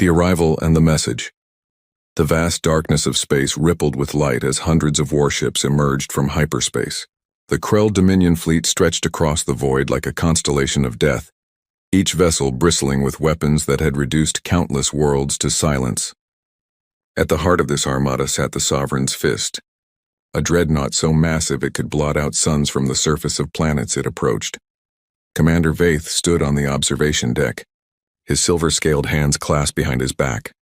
The arrival and the message. The vast darkness of space rippled with light as hundreds of warships emerged from hyperspace. The Krell Dominion fleet stretched across the void like a constellation of death, each vessel bristling with weapons that had reduced countless worlds to silence. At the heart of this armada sat the Sovereign's fist, a dreadnought so massive it could blot out suns from the surface of planets it approached. Commander Vaith stood on the observation deck, his silver-scaled hands clasped behind his back.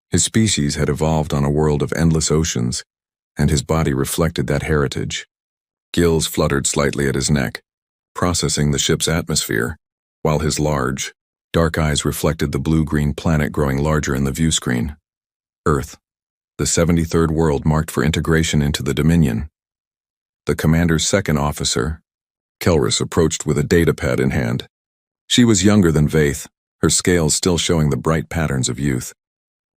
His species had evolved on a world of endless oceans, and his body reflected that heritage. Gills fluttered slightly at his neck, processing the ship's atmosphere, while his large, dark eyes reflected the blue-green planet growing larger in the viewscreen. Earth, the 73rd world marked for integration into the Dominion. The commander's second officer, Kelris, approached with a datapad in hand. She was younger than Vaith, her scales still showing the bright patterns of youth.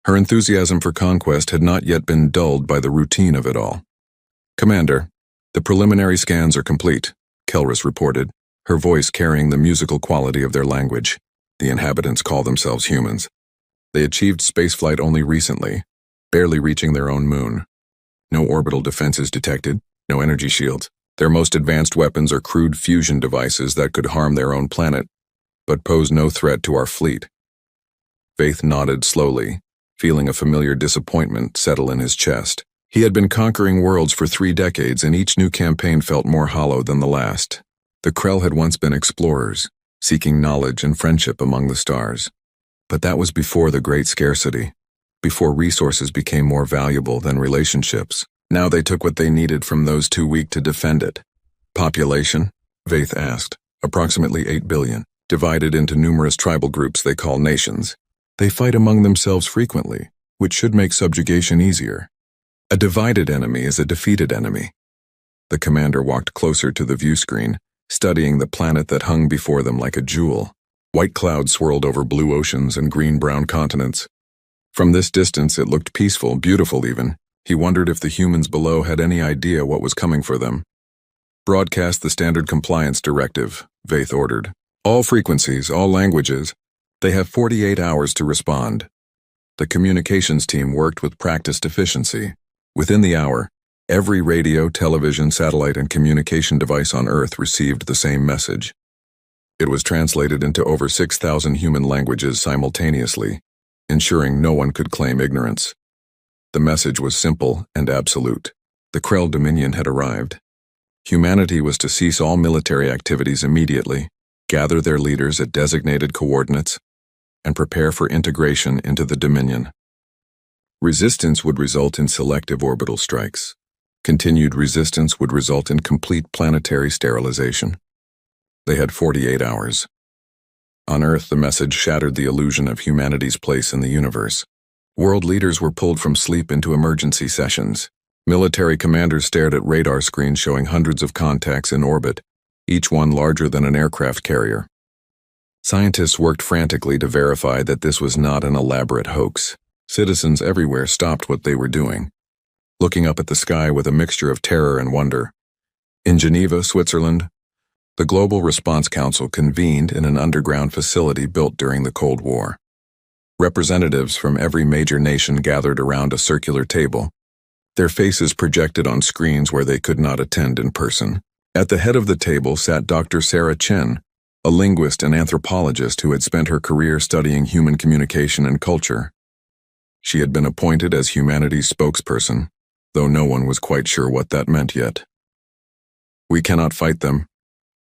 Her enthusiasm for conquest had not yet been dulled by the routine of it all. "Commander, the preliminary scans are complete," Kelris reported, her voice carrying the musical quality of their language. The inhabitants call themselves humans. They achieved spaceflight only recently, barely reaching their own moon. No orbital defenses detected, no energy shields. Their most advanced weapons are crude fusion devices that could harm their own planet, but pose no threat to our fleet. Vaith nodded slowly, feeling a familiar disappointment settle in his chest. He had been conquering worlds for 3 decades, and each new campaign felt more hollow than the last. The Krell had once been explorers, seeking knowledge and friendship among the stars. But that was before the Great Scarcity, before resources became more valuable than relationships. Now they took what they needed from those too weak to defend it. Population? Vaith asked. Approximately 8 billion, divided into numerous tribal groups they call nations. They fight among themselves frequently, which should make subjugation easier. A divided enemy is a defeated enemy. The commander walked closer to the viewscreen, studying the planet that hung before them like a jewel. White clouds swirled over blue oceans and green-brown continents. From this distance it looked peaceful, beautiful even. He wondered if the humans below had any idea what was coming for them. "Broadcast the standard compliance directive," Vaith ordered. "All frequencies, all languages. They have 48 hours to respond." The communications team worked with practiced efficiency. Within the hour, every radio, television, satellite, and communication device on Earth received the same message. It was translated into over 6,000 human languages simultaneously, ensuring no one could claim ignorance. The message was simple and absolute. The Krell Dominion had arrived. Humanity was to cease all military activities immediately, gather their leaders at designated coordinates, and prepare for integration into the Dominion. Resistance would result in selective orbital strikes. Continued resistance would result in complete planetary sterilization. They had 48 hours. On Earth, the message shattered the illusion of humanity's place in the universe. World leaders were pulled from sleep into emergency sessions. Military commanders stared at radar screens showing hundreds of contacts in orbit, each one larger than an aircraft carrier. Scientists worked frantically to verify that this was not an elaborate hoax. Citizens everywhere stopped what they were doing, looking up at the sky with a mixture of terror and wonder. In Geneva, Switzerland, the Global Response Council convened in an underground facility built during the Cold War. Representatives from every major nation gathered around a circular table, their faces projected on screens where they could not attend in person. At the head of the table sat Dr. Sarah Chen, a linguist and anthropologist who had spent her career studying human communication and culture. She had been appointed as humanity's spokesperson, though no one was quite sure what that meant yet. "We cannot fight them,"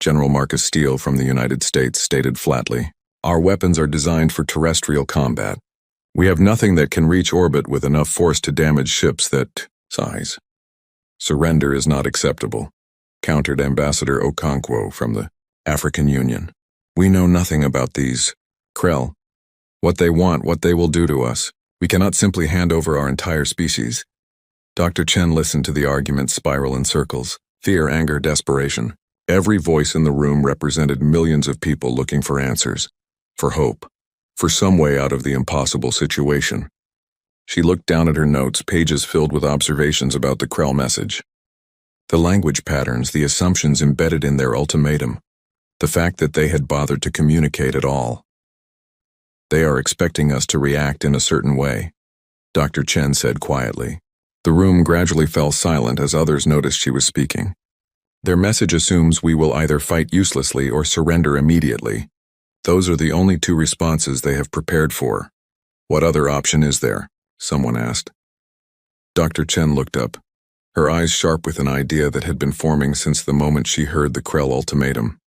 General Marcus Steele from the United States stated flatly. "Our weapons are designed for terrestrial combat. We have nothing that can reach orbit with enough force to damage ships that size. Surrender is not acceptable," countered Ambassador Okonkwo from the African Union. "We know nothing about these Krell, what they want, what they will do to us. We cannot simply hand over our entire species." Dr. Chen listened to the arguments spiral in circles, fear, anger, desperation. Every voice in the room represented millions of people looking for answers, for hope, for some way out of the impossible situation. She looked down at her notes, pages filled with observations about the Krell message. The language patterns, the assumptions embedded in their ultimatum, the fact that they had bothered to communicate at all. They are expecting us to react in a certain way, Dr. Chen said quietly. The room gradually fell silent as others noticed she was speaking. Their message assumes we will either fight uselessly or surrender immediately. Those are the only two responses they have prepared for. What other option is there? Someone asked. Dr. Chen looked up, her eyes sharp with an idea that had been forming since the moment she heard the Krell ultimatum.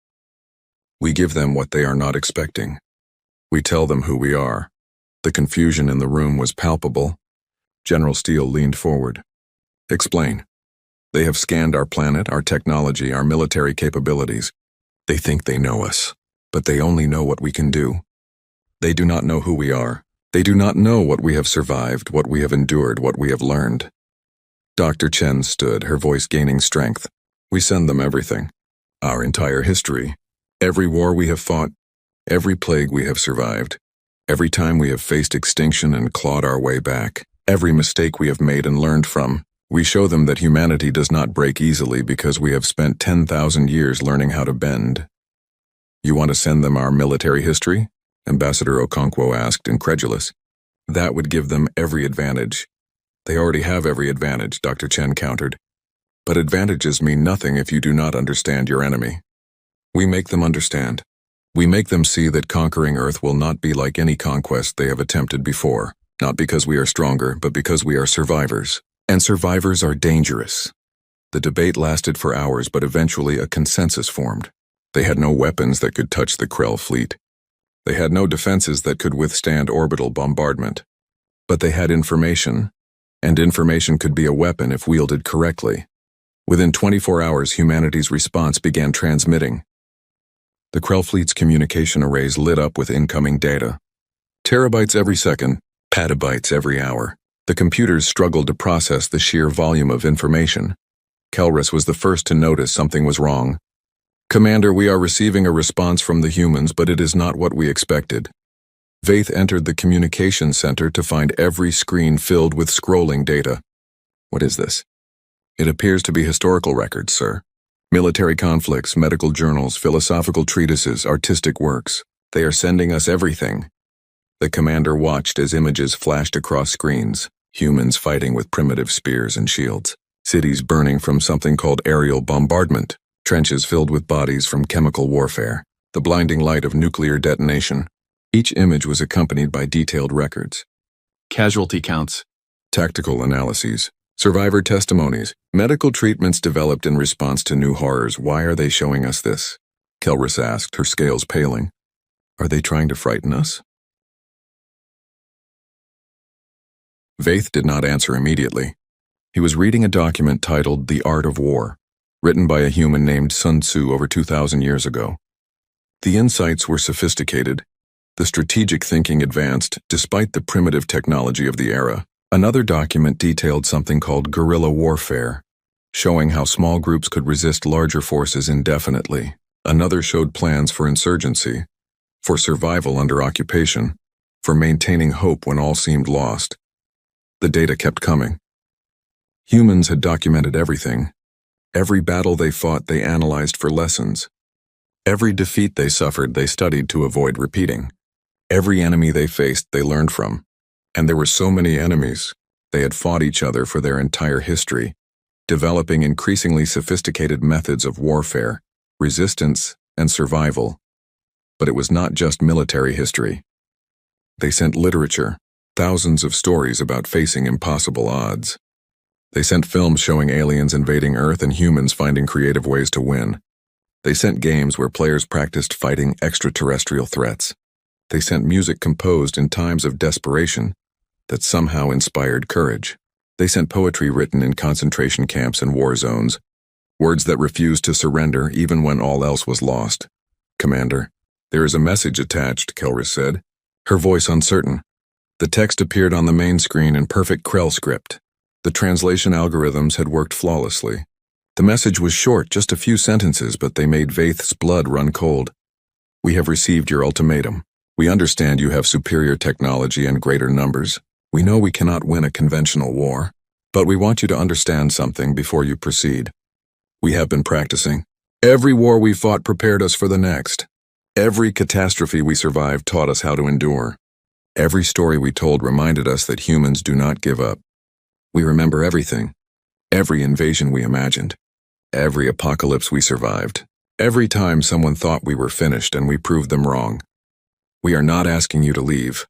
We give them what they are not expecting. We tell them who we are. The confusion in the room was palpable. General Steele leaned forward. Explain. They have scanned our planet, our technology, our military capabilities. They think they know us, but they only know what we can do. They do not know who we are. They do not know what we have survived, what we have endured, what we have learned. Dr. Chen stood, her voice gaining strength. We send them everything. Our entire history. Every war we have fought. Every plague we have survived. Every time we have faced extinction and clawed our way back. Every mistake we have made and learned from. We show them that humanity does not break easily because we have spent 10,000 years learning how to bend. You want to send them our military history? Ambassador Okonkwo asked, incredulous. That would give them every advantage. They already have every advantage, Dr. Chen countered. But advantages mean nothing if you do not understand your enemy. We make them understand. We make them see that conquering Earth will not be like any conquest they have attempted before, not because we are stronger, but because we are survivors. And survivors are dangerous. The debate lasted for hours, but eventually a consensus formed. They had no weapons that could touch the Krell fleet. They had no defenses that could withstand orbital bombardment. But they had information, and information could be a weapon if wielded correctly. Within 24 hours, humanity's response began transmitting. The Krell fleet's communication arrays lit up with incoming data. Terabytes every second, petabytes every hour. The computers struggled to process the sheer volume of information. Kelrus was the first to notice something was wrong. Commander, we are receiving a response from the humans, but it is not what we expected. Vaith entered the communication center to find every screen filled with scrolling data. What is this? It appears to be historical records, sir. Military conflicts, medical journals, philosophical treatises, artistic works. They are sending us everything. The commander watched as images flashed across screens, humans fighting with primitive spears and shields, cities burning from something called aerial bombardment, trenches filled with bodies from chemical warfare, the blinding light of nuclear detonation. Each image was accompanied by detailed records. Casualty counts, tactical analyses, survivor testimonies, medical treatments developed in response to new horrors. Why are they showing us this? Kelrus asked, her scales paling. Are they trying to frighten us? Vaith did not answer immediately. He was reading a document titled The Art of War, written by a human named Sun Tzu over 2,000 years ago. The insights were sophisticated. The strategic thinking advanced despite the primitive technology of the era. Another document detailed something called guerrilla warfare, showing how small groups could resist larger forces indefinitely. Another showed plans for insurgency, for survival under occupation, for maintaining hope when all seemed lost. The data kept coming. Humans had documented everything. Every battle they fought, they analyzed for lessons. Every defeat they suffered, they studied to avoid repeating. Every enemy they faced, they learned from. And there were so many enemies. They had fought each other for their entire history, developing increasingly sophisticated methods of warfare, resistance, and survival. But it was not just military history. They sent literature, thousands of stories about facing impossible odds. They sent films showing aliens invading Earth and humans finding creative ways to win. They sent games where players practiced fighting extraterrestrial threats. They sent music composed in times of desperation that somehow inspired courage. They sent poetry written in concentration camps and war zones, words that refused to surrender even when all else was lost. Commander, there is a message attached, Kelrus said, her voice uncertain. The text appeared on the main screen in perfect Krell script. The translation algorithms had worked flawlessly. The message was short, just a few sentences, but they made Vaith's blood run cold. We have received your ultimatum. We understand you have superior technology and greater numbers. We know we cannot win a conventional war, but we want you to understand something before you proceed. We have been practicing. Every war we fought prepared us for the next. Every catastrophe we survived taught us how to endure. Every story we told reminded us that humans do not give up. We remember everything, every invasion we imagined, every apocalypse we survived, every time someone thought we were finished and we proved them wrong. We are not asking you to leave.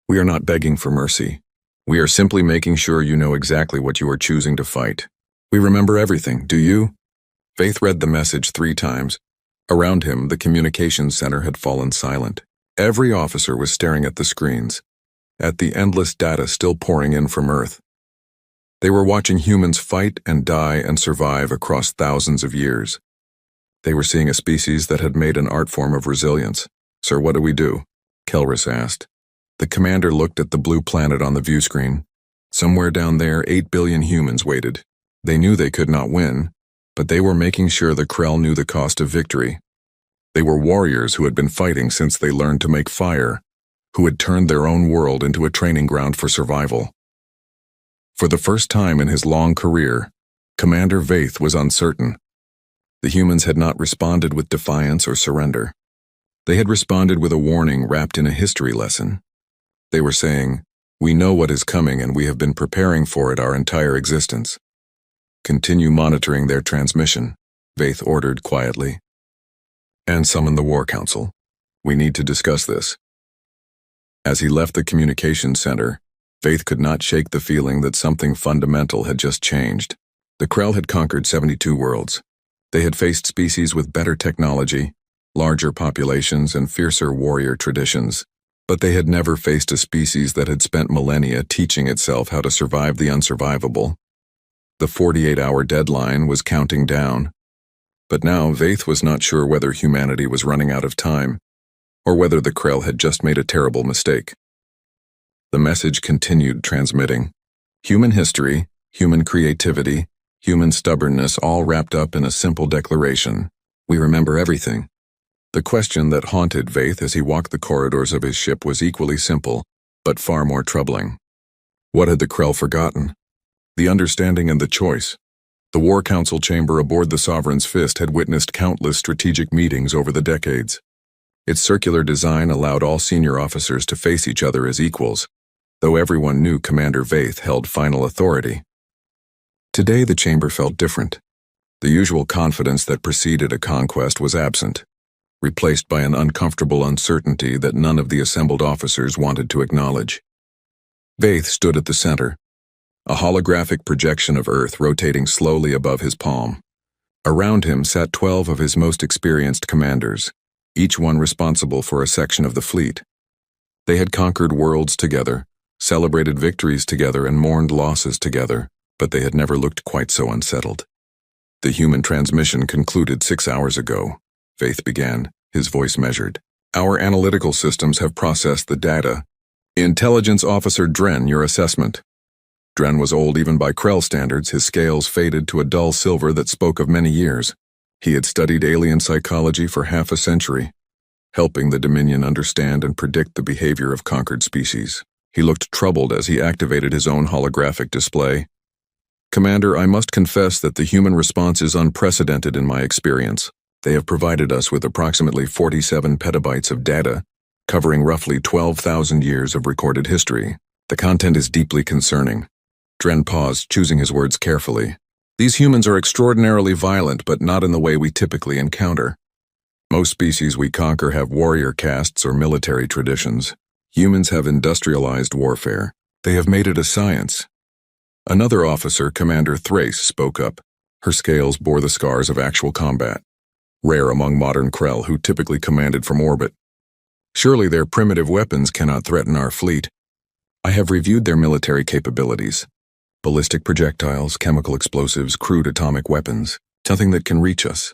We are not begging for mercy. We are simply making sure you know exactly what you are choosing to fight. We remember everything, do you? Faith read the message 3 times. Around him, the communications center had fallen silent. Every officer was staring at the screens, at the endless data still pouring in from Earth. They were watching humans fight and die and survive across thousands of years. They were seeing a species that had made an art form of resilience. "Sir, what do we do?" Kelris asked. The commander looked at the blue planet on the view screen. Somewhere down there, 8 billion humans waited. They knew they could not win, but they were making sure the Krell knew the cost of victory. They were warriors who had been fighting since they learned to make fire, who had turned their own world into a training ground for survival. For the first time in his long career, Commander Vaith was uncertain. The humans had not responded with defiance or surrender. They had responded with a warning wrapped in a history lesson. They were saying, "We know what is coming and we have been preparing for it our entire existence." "Continue monitoring their transmission," Vaith ordered quietly. "And summon the War Council. We need to discuss this." As he left the communications center, Vaith could not shake the feeling that something fundamental had just changed. The Krell had conquered 72 worlds. They had faced species with better technology, larger populations, and fiercer warrior traditions. But they had never faced a species that had spent millennia teaching itself how to survive the unsurvivable. The 48-hour deadline was counting down. But now Vaith was not sure whether humanity was running out of time, or whether the Krell had just made a terrible mistake. The message continued transmitting. Human history, human creativity, human stubbornness, all wrapped up in a simple declaration. We remember everything. The question that haunted Vaith as he walked the corridors of his ship was equally simple, but far more troubling. What had the Krell forgotten? The understanding and the choice. The War Council chamber aboard the Sovereign's Fist had witnessed countless strategic meetings over the decades. Its circular design allowed all senior officers to face each other as equals, though everyone knew Commander Vaith held final authority. Today the chamber felt different. The usual confidence that preceded a conquest was absent, replaced by an uncomfortable uncertainty that none of the assembled officers wanted to acknowledge. Vaith stood at the center, a holographic projection of Earth rotating slowly above his palm. Around him sat 12 of his most experienced commanders, each one responsible for a section of the fleet. They had conquered worlds together, celebrated victories together, and mourned losses together, but they had never looked quite so unsettled. "The human transmission concluded 6 hours ago," Vaith began, his voice measured. "Our analytical systems have processed the data. Intelligence Officer Dren, your assessment." Dren was old even by Krell standards, his scales faded to a dull silver that spoke of many years. He had studied alien psychology for half a century, helping the Dominion understand and predict the behavior of conquered species. He looked troubled as he activated his own holographic display. "Commander, I must confess that the human response is unprecedented in my experience. They have provided us with approximately 47 petabytes of data, covering roughly 12,000 years of recorded history. The content is deeply concerning." Dren paused, choosing his words carefully. "These humans are extraordinarily violent, but not in the way we typically encounter. Most species we conquer have warrior castes or military traditions. Humans have industrialized warfare. They have made it a science." Another officer, Commander Thrace, spoke up. Her scales bore the scars of actual combat, rare among modern Krell who typically commanded from orbit. "Surely their primitive weapons cannot threaten our fleet. I have reviewed their military capabilities. Ballistic projectiles, chemical explosives, crude atomic weapons, nothing that can reach us."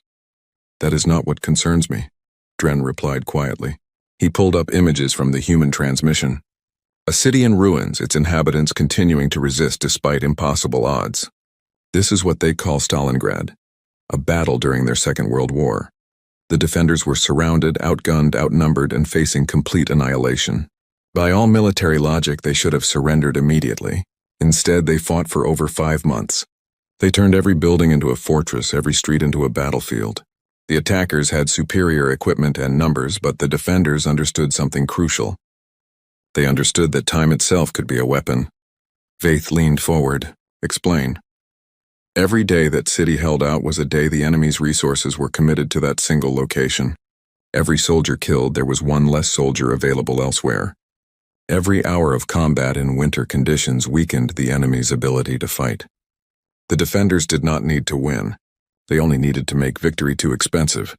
"That is not what concerns me," Dren replied quietly. He pulled up images from the human transmission. A city in ruins, its inhabitants continuing to resist despite impossible odds. This is what they call Stalingrad, a battle during their Second World War. The defenders were surrounded, outgunned, outnumbered, and facing complete annihilation. By all military logic, they should have surrendered immediately. Instead, they fought for over 5 months. They turned every building into a fortress, every street into a battlefield. The attackers had superior equipment and numbers, but the defenders understood something crucial. They understood that time itself could be a weapon. Vaith leaned forward. Explain. Every day that city held out was a day the enemy's resources were committed to that single location. Every soldier killed, there was one less soldier available elsewhere. Every hour of combat in winter conditions weakened the enemy's ability to fight. The defenders did not need to win. They only needed to make victory too expensive.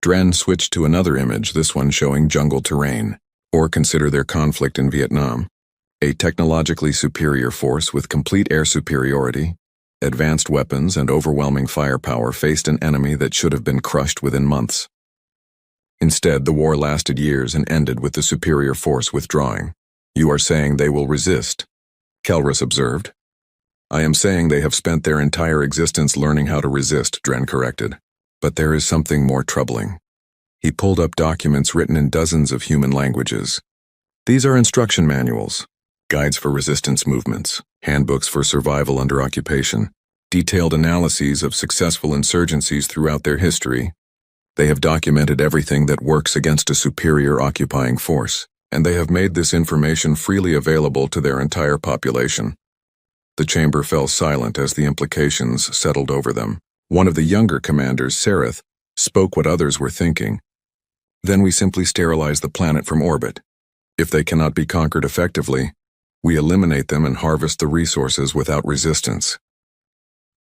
Dren switched to another image, this one showing jungle terrain, or consider their conflict in Vietnam. A technologically superior force with complete air superiority, advanced weapons, and overwhelming firepower faced an enemy that should have been crushed within months. Instead, the war lasted years and ended with the superior force withdrawing. You are saying they will resist, Kelrus observed. I am saying they have spent their entire existence learning how to resist, Dren corrected. But there is something more troubling. He pulled up documents written in dozens of human languages. These are instruction manuals, guides for resistance movements, handbooks for survival under occupation, detailed analyses of successful insurgencies throughout their history. They have documented everything that works against a superior occupying force, and they have made this information freely available to their entire population. The chamber fell silent as the implications settled over them. One of the younger commanders, Sereth, spoke what others were thinking. Then we simply sterilize the planet from orbit. If they cannot be conquered effectively, we eliminate them and harvest the resources without resistance.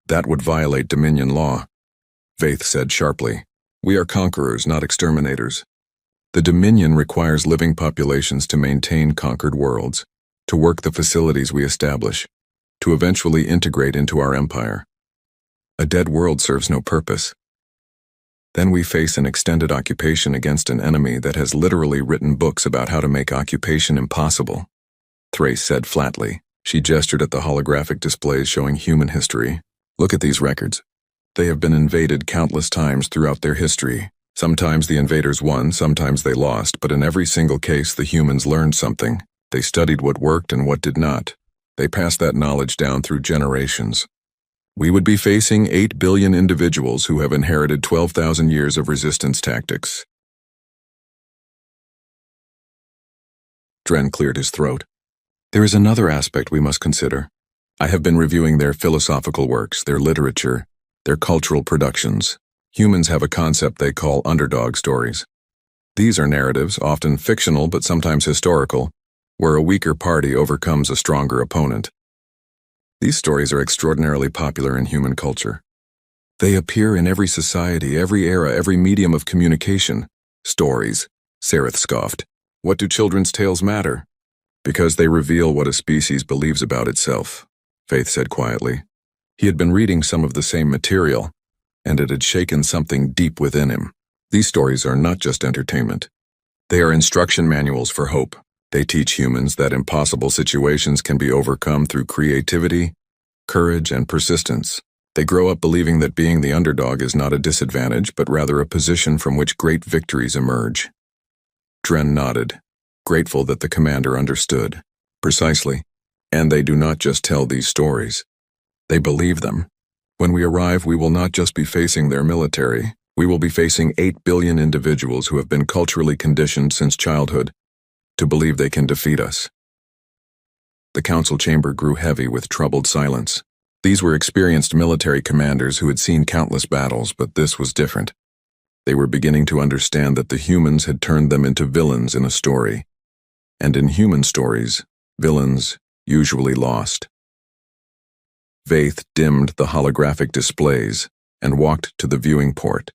That would violate Dominion law, Vaith said sharply. We are conquerors, not exterminators. The Dominion requires living populations to maintain conquered worlds, to work the facilities we establish, to eventually integrate into our empire. A dead world serves no purpose. Then we face an extended occupation against an enemy that has literally written books about how to make occupation impossible. Thrace said flatly. She gestured at the holographic displays showing human history. Look at these records. They have been invaded countless times throughout their history. Sometimes the invaders won, sometimes they lost, but in every single case the humans learned something. They studied what worked and what did not. They passed that knowledge down through generations. We would be facing 8 billion individuals who have inherited 12,000 years of resistance tactics. Dren cleared his throat. There is another aspect we must consider. I have been reviewing their philosophical works, their literature, their cultural productions. Humans have a concept they call underdog stories. These are narratives, often fictional but sometimes historical, where a weaker party overcomes a stronger opponent. These stories are extraordinarily popular in human culture. They appear in every society, every era, every medium of communication. Stories, Sereth scoffed. What do children's tales matter? Because they reveal what a species believes about itself, Vaith said quietly. He had been reading some of the same material, and it had shaken something deep within him. These stories are not just entertainment. They are instruction manuals for hope. They teach humans that impossible situations can be overcome through creativity, courage, and persistence. They grow up believing that being the underdog is not a disadvantage, but rather a position from which great victories emerge. Dren nodded, grateful that the commander understood. Precisely. And they do not just tell these stories. They believe them. When we arrive, we will not just be facing their military. We will be facing 8 billion individuals who have been culturally conditioned since childhood to believe they can defeat us. The council chamber grew heavy with troubled silence. These were experienced military commanders who had seen countless battles, but this was different. They were beginning to understand that the humans had turned them into villains in a story. And in human stories, villains usually lost. Vaith dimmed the holographic displays and walked to the viewing port.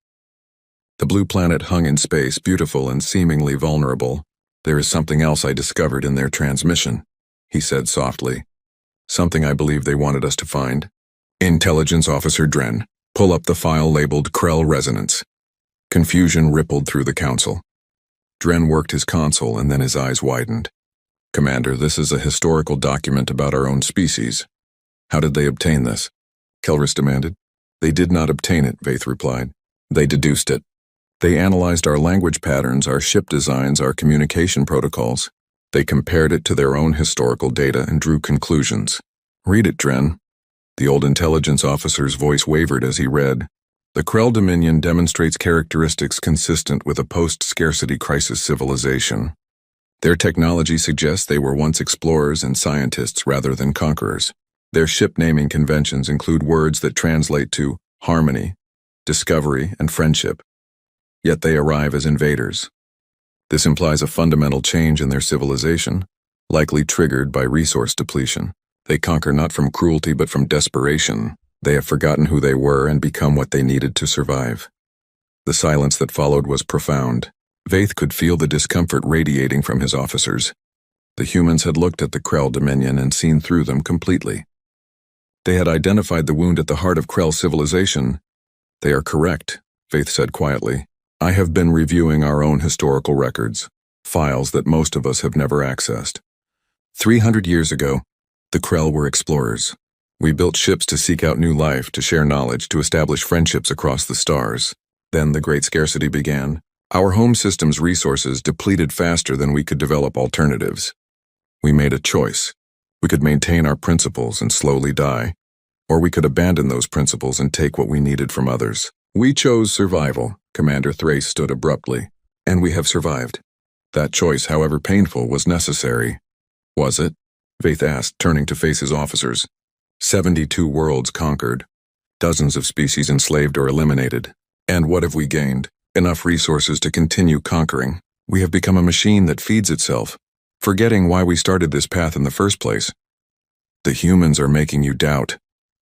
The blue planet hung in space, beautiful and seemingly vulnerable. There is something else I discovered in their transmission, he said softly. Something I believe they wanted us to find. Intelligence Officer Dren, pull up the file labeled Krell Resonance. Confusion rippled through the council. Dren worked his console and then his eyes widened. Commander, this is a historical document about our own species. How did they obtain this? Kelrus demanded. They did not obtain it, Vaith replied. They deduced it. They analyzed our language patterns, our ship designs, our communication protocols. They compared it to their own historical data and drew conclusions. Read it, Dren. The old intelligence officer's voice wavered as he read. The Krell Dominion demonstrates characteristics consistent with a post-scarcity crisis civilization. Their technology suggests they were once explorers and scientists rather than conquerors. Their ship naming conventions include words that translate to harmony, discovery, and friendship. Yet they arrive as invaders. This implies a fundamental change in their civilization, likely triggered by resource depletion. They conquer not from cruelty but from desperation. They have forgotten who they were and become what they needed to survive. The silence that followed was profound. Vaith could feel the discomfort radiating from his officers. The humans had looked at the Krell Dominion and seen through them completely. They had identified the wound at the heart of Krell civilization. "They are correct," Vaith said quietly. "I have been reviewing our own historical records, files that most of us have never accessed. 300 years ago, the Krell were explorers. We built ships to seek out new life, to share knowledge, to establish friendships across the stars. Then the Great Scarcity began. Our home system's resources depleted faster than we could develop alternatives. We made a choice. We could maintain our principles and slowly die, or we could abandon those principles and take what we needed from others. We chose survival," Commander Thrace stood abruptly, "and we have survived. That choice, however painful, was necessary." "Was it?" Vaith asked, turning to face his officers. 72 worlds conquered, dozens of species enslaved or eliminated. And what have we gained? Enough resources to continue conquering. We have become a machine that feeds itself, forgetting why we started this path in the first place. "The humans are making you doubt,"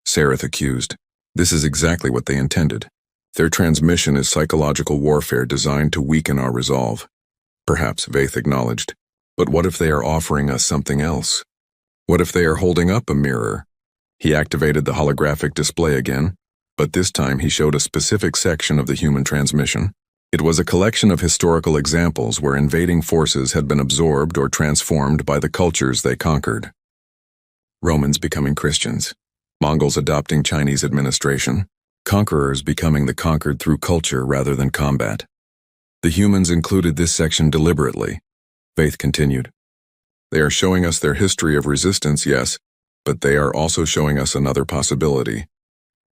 Sareth accused. "This is exactly what they intended. Their transmission is psychological warfare designed to weaken our resolve." "Perhaps," Vaith acknowledged. "But what if they are offering us something else? What if they are holding up a mirror?" He activated the holographic display again, but this time he showed a specific section of the human transmission. It was a collection of historical examples where invading forces had been absorbed or transformed by the cultures they conquered. Romans becoming Christians, Mongols adopting Chinese administration, conquerors becoming the conquered through culture rather than combat. The humans included this section deliberately, Vaith continued. They are showing us their history of resistance, yes, but they are also showing us another possibility.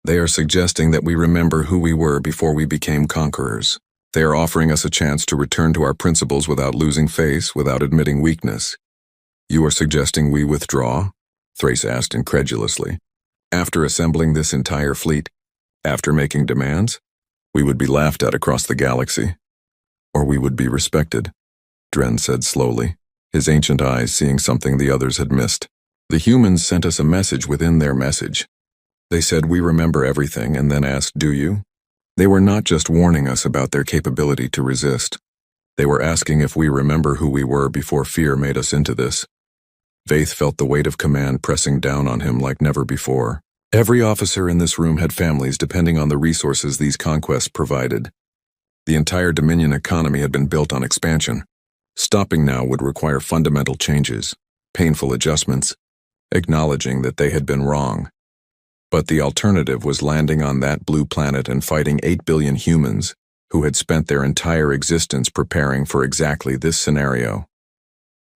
They are suggesting that we remember who we were before we became conquerors. They are offering us a chance to return to our principles without losing face, without admitting weakness. "You are suggesting we withdraw?" Thrace asked incredulously. "After assembling this entire fleet, after making demands, we would be laughed at across the galaxy. Or we would be respected," Dren said slowly, his ancient eyes seeing something the others had missed. "The humans sent us a message within their message. They said we remember everything and then asked, 'Do you?' They were not just warning us about their capability to resist. They were asking if we remember who we were before fear made us into this." Vaith felt the weight of command pressing down on him like never before. Every officer in this room had families depending on the resources these conquests provided. The entire Dominion economy had been built on expansion. Stopping now would require fundamental changes, painful adjustments, acknowledging that they had been wrong. But the alternative was landing on that blue planet and fighting 8 billion humans who had spent their entire existence preparing for exactly this scenario.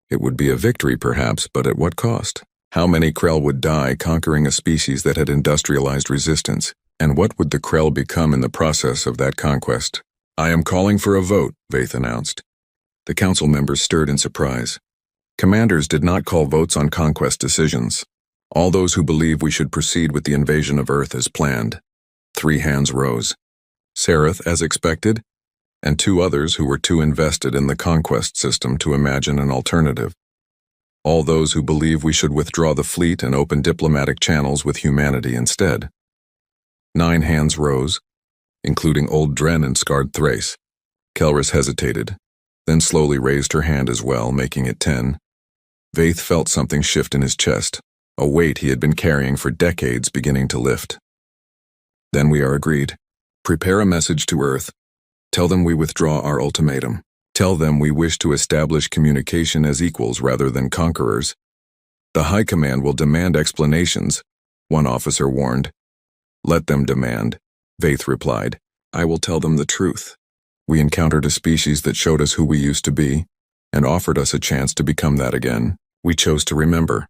It would be a victory perhaps, but at what cost? How many Krell would die conquering a species that had industrialized resistance? And what would the Krell become in the process of that conquest? "I am calling for a vote," Vaith announced. The council members stirred in surprise. Commanders did not call votes on conquest decisions. All those who believe we should proceed with the invasion of Earth as planned. 3 hands rose. Sareth, as expected, and 2 others who were too invested in the conquest system to imagine an alternative. All those who believe we should withdraw the fleet and open diplomatic channels with humanity instead. 9 hands rose, including Old Dren and scarred Thrace. Kelris hesitated, then slowly raised her hand as well, making it 10. Vaith felt something shift in his chest, a weight he had been carrying for decades beginning to lift. "Then we are agreed. Prepare a message to Earth. Tell them we withdraw our ultimatum. Tell them we wish to establish communication as equals rather than conquerors. The High Command will demand explanations," one officer warned. "Let them demand," Vaith replied. "I will tell them the truth. We encountered a species that showed us who we used to be and offered us a chance to become that again. We chose to remember."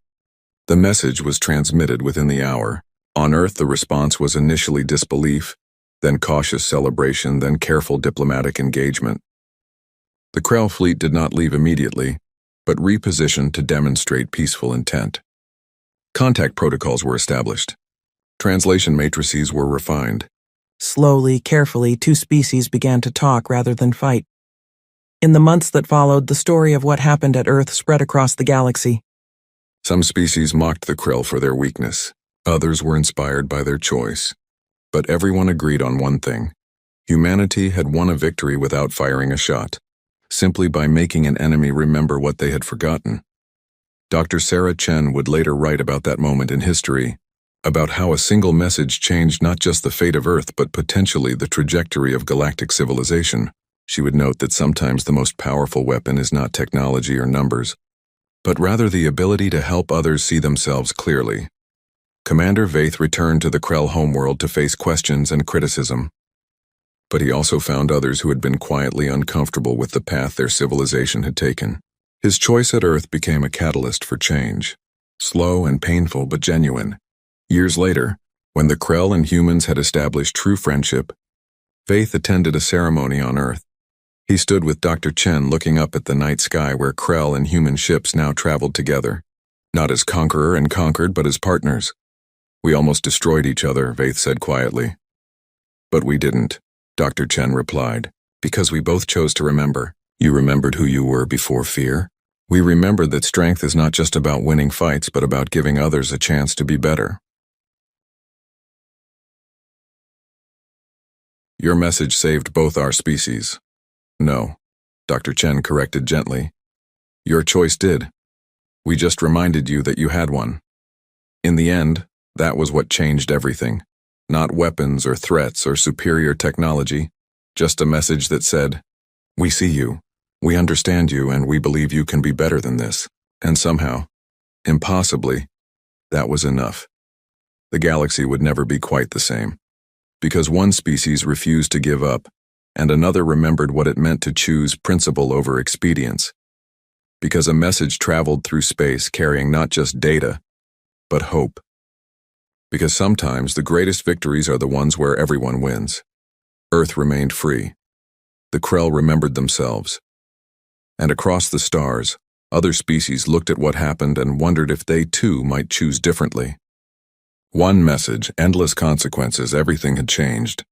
The message was transmitted within the hour. On Earth, the response was initially disbelief, then cautious celebration, then careful diplomatic engagement. The Krell fleet did not leave immediately. but repositioned to demonstrate peaceful intent. Contact protocols were established. Translation matrices were refined. Slowly, carefully, two species began to talk rather than fight. In the months that followed, the story of what happened at Earth spread across the galaxy. Some species mocked the krill for their weakness. Others were inspired by their choice. But everyone agreed on one thing. Humanity had won a victory without firing a shot, simply by making an enemy remember what they had forgotten. Dr. Sarah Chen would later write about that moment in history, about how a single message changed not just the fate of Earth but potentially the trajectory of galactic civilization. She would note that sometimes the most powerful weapon is not technology or numbers, but rather the ability to help others see themselves clearly. Commander Vaith returned to the Krell homeworld to face questions and criticism. But he also found others who had been quietly uncomfortable with the path their civilization had taken. His choice at Earth became a catalyst for change, slow and painful but genuine. Years later, when the Krell and humans had established true friendship, Vaith attended a ceremony on Earth. He stood with Dr. Chen looking up at the night sky where Krell and human ships now traveled together, not as conqueror and conquered but as partners. "We almost destroyed each other," Vaith said quietly. "But we didn't," Dr. Chen replied, "because we both chose to remember. You remembered who you were before fear. We remembered that strength is not just about winning fights but about giving others a chance to be better." "Your message saved both our species." "No," Dr. Chen corrected gently. "Your choice did. We just reminded you that you had one. In the end, that was what changed everything. Not weapons or threats or superior technology, just a message that said, 'We see you, we understand you, and we believe you can be better than this.' And somehow, impossibly, that was enough. The galaxy would never be quite the same. Because one species refused to give up, and another remembered what it meant to choose principle over expedience. Because a message traveled through space carrying not just data, but hope. Because sometimes the greatest victories are the ones where everyone wins. Earth remained free. The Krell remembered themselves. And across the stars, other species looked at what happened and wondered if they too might choose differently. One message, endless consequences, everything had changed.